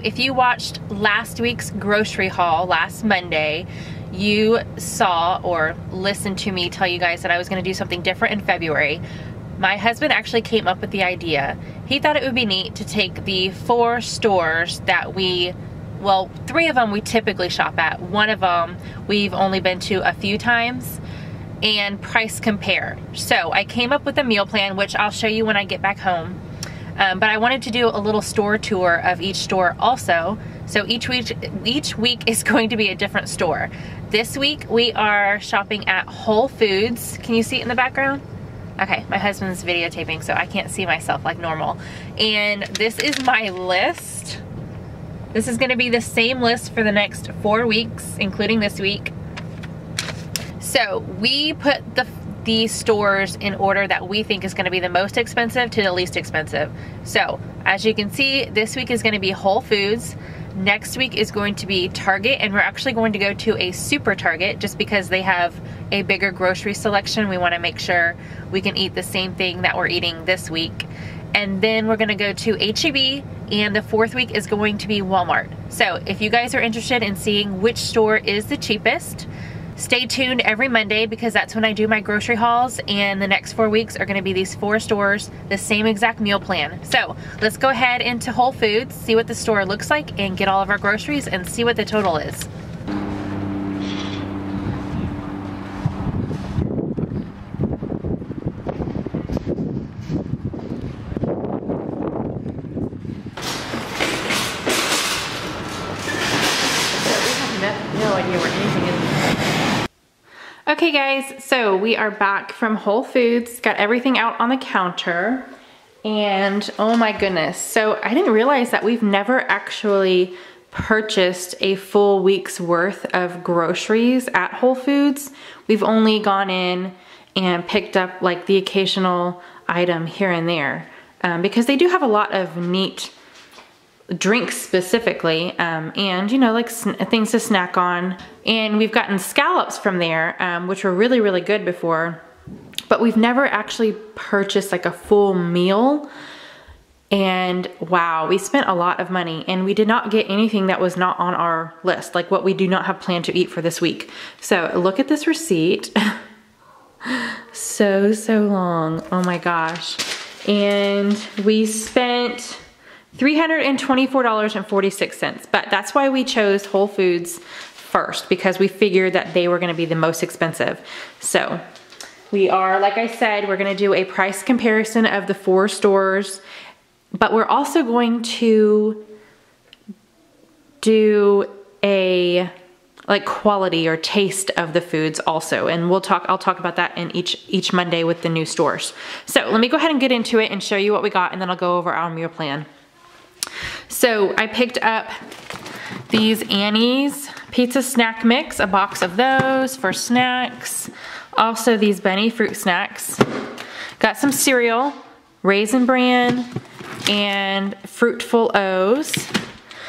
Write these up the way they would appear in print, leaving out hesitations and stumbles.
if you watched last week's grocery haul last Monday, you saw or listened to me tell you guys that I was gonna do something different in February. My husband actually came up with the idea. He thought it would be neat to take the 4 stores that well, 3 of them we typically shop at. 1 of them we've only been to a few times, and price compare. So I came up with a meal plan, which I'll show you when I get back home. But I wanted to do a little store tour of each store also. So each week is going to be a different store. This week we are shopping at Whole Foods. Can you see it in the background? Okay, my husband's videotaping, so I can't see myself like normal. And this is my list. This is gonna be the same list for the next 4 weeks, including this week. So we put the stores in order that we think is gonna be the most expensive to the least expensive. So as you can see, this week is gonna be Whole Foods. Next week is going to be Target, and we're actually going to go to a Super Target just because they have a bigger grocery selection. We wanna make sure we can eat the same thing that we're eating this week. And then we're gonna go to H-E-B, and the 4th week is going to be Walmart. So if you guys are interested in seeing which store is the cheapest, stay tuned every Monday because that's when I do my grocery hauls, and the next 4 weeks are gonna be these 4 stores, the same exact meal plan. So let's go ahead into Whole Foods, see what the store looks like, and get all of our groceries and see what the total is. No idea where anything is. Okay guys, so we are back from Whole Foods, got everything out on the counter, and oh my goodness, so I didn't realize that we've never actually purchased a full week's worth of groceries at Whole Foods. We've only gone in and picked up like the occasional item here and there because they do have a lot of neat drinks specifically, and you know, like things to snack on. And we've gotten scallops from there, which were really, really good before, but we've never actually purchased like a full meal. And wow, we spent a lot of money, and we did not get anything that was not on our list, like what we do not have planned to eat for this week. So look at this receipt. so long, oh my gosh. And we spent $324.46, but that's why we chose Whole Foods first, because we figured that they were gonna be the most expensive. So we are, like I said, we're gonna do a price comparison of the 4 stores, but we're also going to do a like quality or taste of the foods also, and I'll talk about that in each Monday with the new stores. So let me go ahead and get into it and show you what we got, and then I'll go over our meal plan. So I picked up these Annie's pizza snack mix, a box of those for snacks. Also these Benny fruit snacks. Got some cereal, Raisin Bran, and Fruitful O's.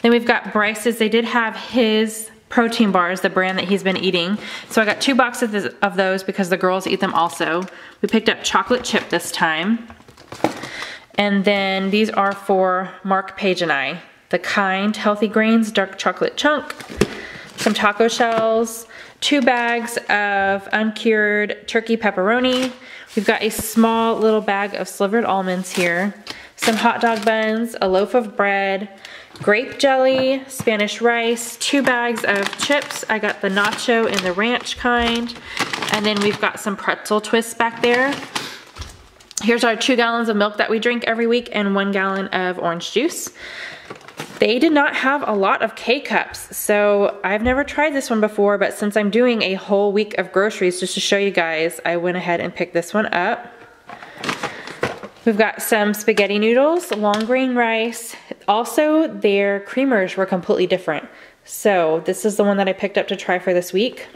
Then we've got Bryce's. They did have his protein bars, the brand that he's been eating. So I got 2 boxes of those because the girls eat them also. We picked up chocolate chip this time. And then these are for Mark, Paige, and I. The Kind Healthy Grains Dark Chocolate Chunk, some taco shells, 2 bags of uncured turkey pepperoni. We've got a small little bag of slivered almonds here, some hot dog buns, a loaf of bread, grape jelly, Spanish rice, 2 bags of chips. I got the nacho and the ranch kind. And then we've got some pretzel twists back there. Here's our 2 gallons of milk that we drink every week and 1 gallon of orange juice. They did not have a lot of K-Cups, so I've never tried this one before, but since I'm doing a whole week of groceries just to show you guys, I went ahead and picked this one up. We've got some spaghetti noodles, long grain rice. Also, their creamers were completely different. So this is the one that I picked up to try for this week.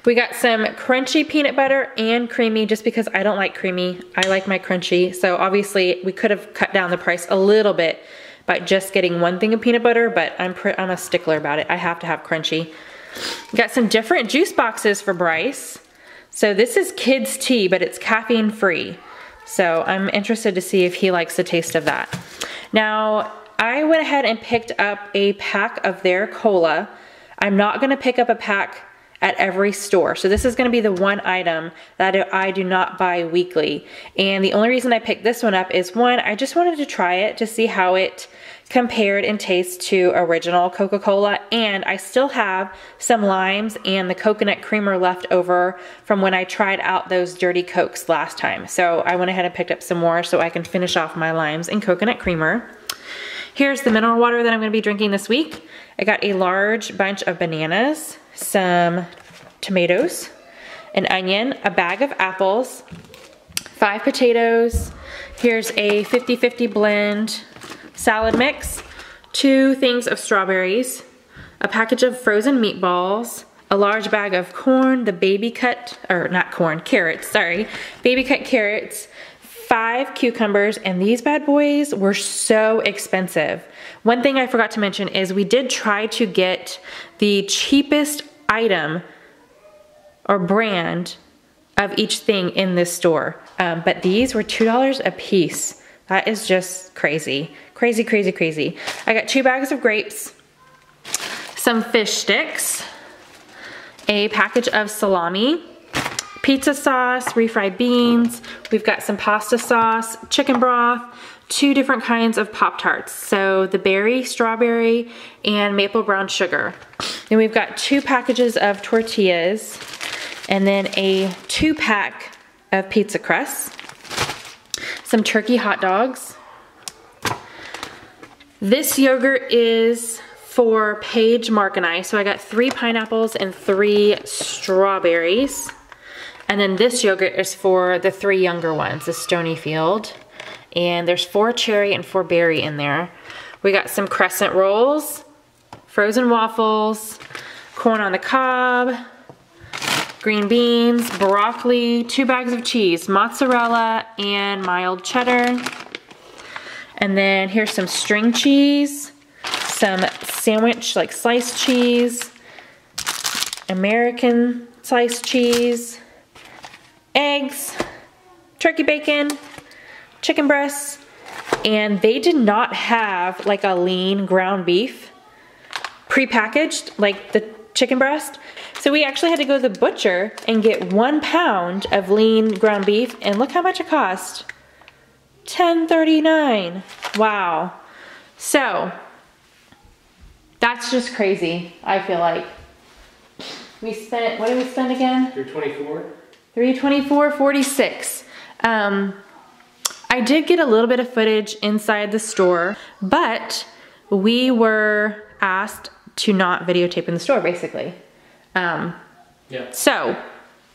We got some crunchy peanut butter and creamy, just because I don't like creamy. I like my crunchy. So obviously we could have cut down the price a little bit by just getting 1 thing of peanut butter, but I'm a stickler about it. I have to have crunchy. Got some different juice boxes for Bryce. So this is kids tea, but it's caffeine free. So I'm interested to see if he likes the taste of that. Now, I went ahead and picked up a pack of their cola. I'm not gonna pick up a pack at every store. So this is gonna be the one item that I do not buy weekly. And the only reason I picked this one up is one, I just wanted to try it to see how it compared in taste to original Coca-Cola, and I still have some limes and the coconut creamer left over from when I tried out those Dirty Cokes last time. So I went ahead and picked up some more so I can finish off my limes and coconut creamer. Here's the mineral water that I'm gonna be drinking this week. I got a large bunch of bananas, some tomatoes, an onion, a bag of apples, 5 potatoes. Here's a 50-50 blend salad mix, 2 things of strawberries, a package of frozen meatballs, a large bag of corn, the baby cut, or not corn, carrots, sorry, baby cut carrots, 5 cucumbers, and these bad boys were so expensive. One thing I forgot to mention is we did try to get the cheapest item or brand of each thing in this store, but these were $2 a piece. That is just crazy. Crazy, crazy, crazy. I got 2 bags of grapes, some fish sticks, a package of salami, pizza sauce, refried beans. We've got some pasta sauce, chicken broth, 2 different kinds of Pop-Tarts. So the berry, strawberry, and maple brown sugar. Then we've got 2 packages of tortillas, and then a 2-pack of pizza crusts, some turkey hot dogs. This yogurt is for Paige, Mark, and I. So I got 3 pineapples and 3 strawberries. And then this yogurt is for the 3 younger ones, the Stonyfield. And there's 4 cherry and 4 berry in there. We got some crescent rolls, frozen waffles, corn on the cob, green beans, broccoli, 2 bags of cheese, mozzarella, and mild cheddar. And then here's some string cheese, some sandwich, like sliced cheese, American sliced cheese, eggs, turkey bacon, chicken breasts, and they did not have like a lean ground beef pre-packaged like the chicken breast. So we actually had to go to the butcher and get 1 pound of lean ground beef, and look how much it cost. $10.39. Wow. So that's just crazy, I feel like. We spent, what did we spend again? $324. $324.46. I did get a little bit of footage inside the store, but we were asked to not videotape in the store, basically. Yeah. So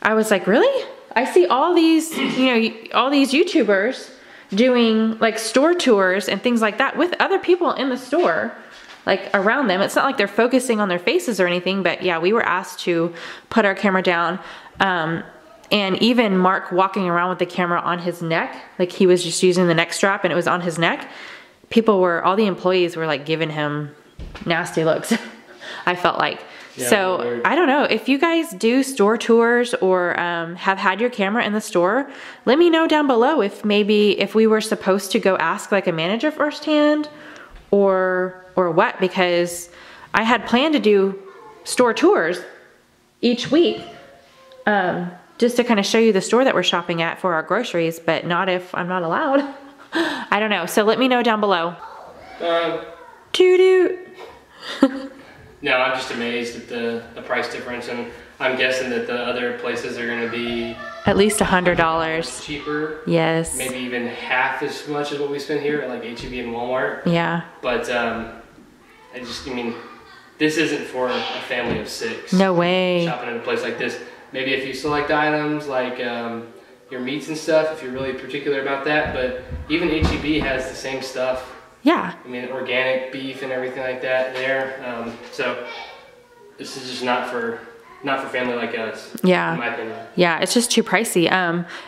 I was like, really? I see all these, you know, all these YouTubers doing like store tours and things like that with other people in the store, like around them. It's not like they're focusing on their faces or anything, but yeah, we were asked to put our camera down. And even Mark walking around with the camera on his neck, like he was just using the neck strap and it was on his neck. People were, all the employees were like giving him nasty looks, I felt like. Yeah, so weird. I don't know, if you guys do store tours or have had your camera in the store, let me know down below if maybe if we were supposed to go ask like a manager firsthand or what, because I had planned to do store tours each week just to kind of show you the store that we're shopping at for our groceries, but not if I'm not allowed. I don't know, so let me know down below. Toot-toot. No, I'm just amazed at the price difference, and I'm guessing that the other places are gonna be at least $100 cheaper. Yes. Maybe even half as much as what we spend here at like H-E-B and Walmart. Yeah. But I mean, this isn't for a family of 6. No way. Shopping in a place like this. Maybe if you select items like your meats and stuff, if you're really particular about that, but even H-E-B has the same stuff. Yeah. I mean, organic beef and everything like that there. So this is just not for family like us. Yeah. In my opinion. Yeah, it's just too pricey.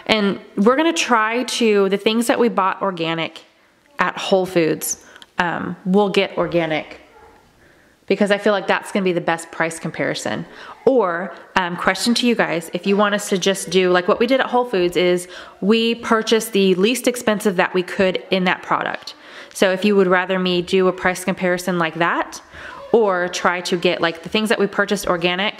And we're gonna try to, the things that we bought organic at Whole Foods, we'll get organic, because I feel like that's gonna be the best price comparison. Or, question to you guys, if you want us to just do, like what we did at Whole Foods is we purchased the least expensive that we could in that product. So if you would rather me do a price comparison like that, or try to get like the things that we purchased organic,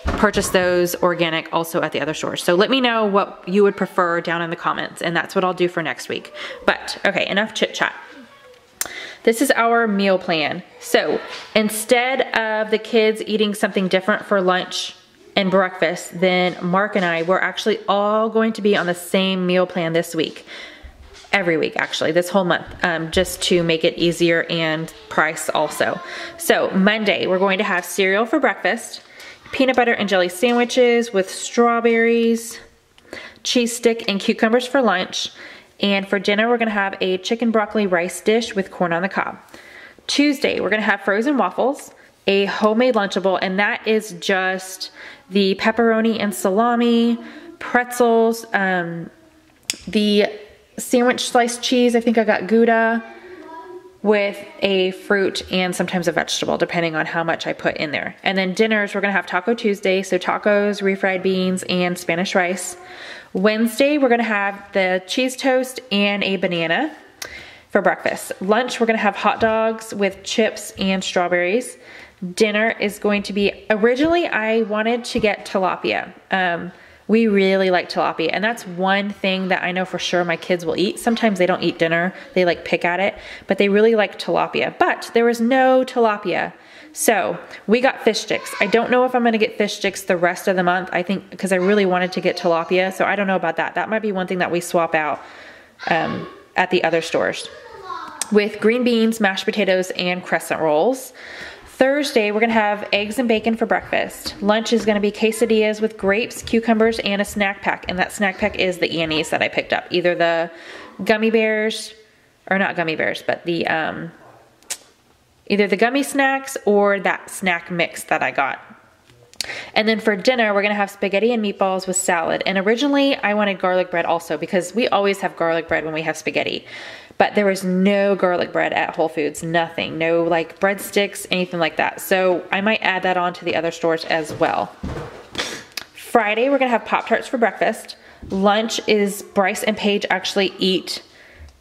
purchase those organic also at the other stores. So let me know what you would prefer down in the comments, and that's what I'll do for next week. But okay, enough chit chat. This is our meal plan. So instead of the kids eating something different for lunch and breakfast, then Mark and I, we're actually all going to be on the same meal plan this week. Every week actually, this whole month, just to make it easier and price also. So Monday, we're going to have cereal for breakfast, peanut butter and jelly sandwiches with strawberries, cheese stick and cucumbers for lunch. And for dinner, we're gonna have a chicken broccoli rice dish with corn on the cob. Tuesday, we're gonna have frozen waffles, a homemade Lunchable, and that is just the pepperoni and salami, pretzels, the sandwich sliced cheese, I think I got Gouda, with a fruit and sometimes a vegetable, depending on how much I put in there. And then dinners, we're gonna have Taco Tuesday, so tacos, refried beans, and Spanish rice. Wednesday, we're gonna have the cheese toast and a banana for breakfast. Lunch, we're gonna have hot dogs with chips and strawberries. Dinner is going to be, originally I wanted to get tilapia. We really like tilapia, and that's one thing that I know for sure my kids will eat. Sometimes they don't eat dinner, they like pick at it, but they really like tilapia. But there was no tilapia, so we got fish sticks. I don't know if I'm gonna get fish sticks the rest of the month, I think, because I really wanted to get tilapia, so I don't know about that. That might be one thing that we swap out at the other stores. With green beans, mashed potatoes, and crescent rolls. Thursday, we're gonna have eggs and bacon for breakfast. Lunch is gonna be quesadillas with grapes, cucumbers, and a snack pack. And that snack pack is the Annie's that I picked up. Either the gummy bears, or not gummy bears, but the, either the gummy snacks or that snack mix that I got. And then for dinner, we're gonna have spaghetti and meatballs with salad. And originally, I wanted garlic bread also, because we always have garlic bread when we have spaghetti. But there was no garlic bread at Whole Foods, nothing. No like breadsticks, anything like that. So I might add that on to the other stores as well. Friday, we're gonna have Pop-Tarts for breakfast. Lunch is Bryce and Paige actually eat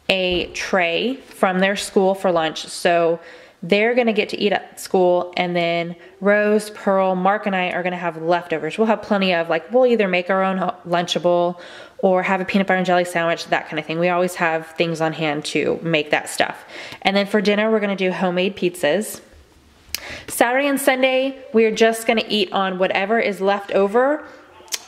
a tray from their school for lunch. So they're gonna get to eat at school, and then Rose, Pearl, Mark, and I are gonna have leftovers. We'll have plenty of, like, we'll either make our own Lunchable or have a peanut butter and jelly sandwich, that kind of thing. We always have things on hand to make that stuff. And then for dinner, we're gonna do homemade pizzas. Saturday and Sunday, we're just gonna eat on whatever is left over,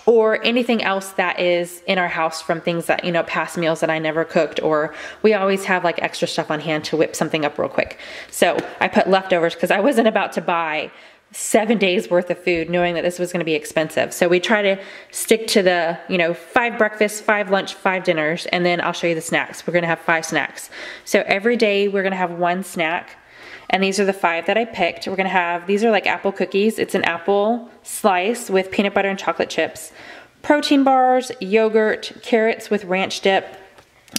or anything else that is in our house from things that, you know, past meals that I never cooked, or we always have like extra stuff on hand to whip something up real quick. So I put leftovers because I wasn't about to buy 7 days worth of food knowing that this was gonna be expensive. So we try to stick to the, you know, 5 breakfasts, 5 lunch, 5 dinners, and then I'll show you the snacks. We're gonna have 5 snacks. So every day we're gonna have 1 snack. And these are the 5 that I picked. We're gonna have, these are like apple cookies. It's an apple slice with peanut butter and chocolate chips, protein bars, yogurt, carrots with ranch dip,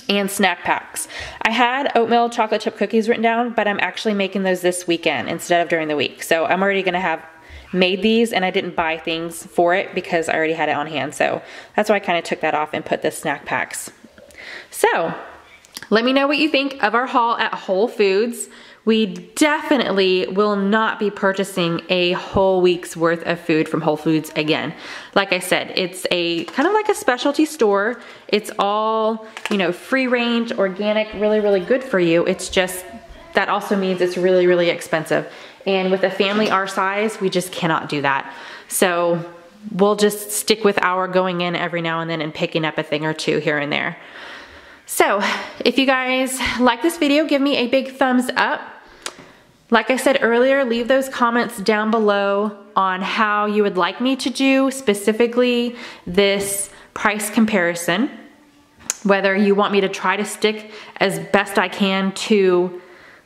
and snack packs. I had oatmeal chocolate chip cookies written down, but I'm actually making those this weekend instead of during the week. So I'm already gonna have made these, and I didn't buy things for it because I already had it on hand. So that's why I kind of took that off and put the snack packs. So let me know what you think of our haul at Whole Foods. We definitely will not be purchasing a whole week's worth of food from Whole Foods again. Like I said, it's a kind of like a specialty store. It's all, you know, free range, organic, really, really good for you. It's just, that also means it's really, really expensive. And with a family our size, we just cannot do that. So we'll just stick with our going in every now and then and picking up a thing or two here and there. So if you guys like this video, give me a big thumbs up. Like I said earlier, leave those comments down below on how you would like me to do specifically this price comparison. Whether you want me to try to stick as best I can to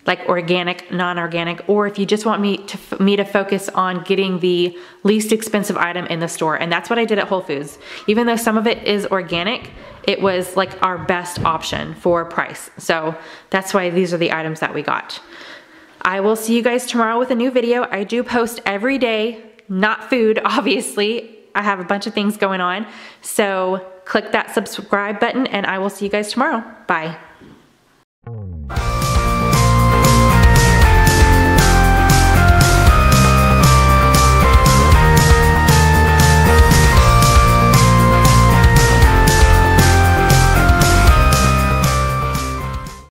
like organic, non-organic, or if you just want me to focus on getting the least expensive item in the store. And that's what I did at Whole Foods. Even though some of it is organic, it was like our best option for price. So that's why these are the items that we got. I will see you guys tomorrow with a new video. I do post every day, not food, obviously. I have a bunch of things going on. So click that subscribe button and I will see you guys tomorrow. Bye.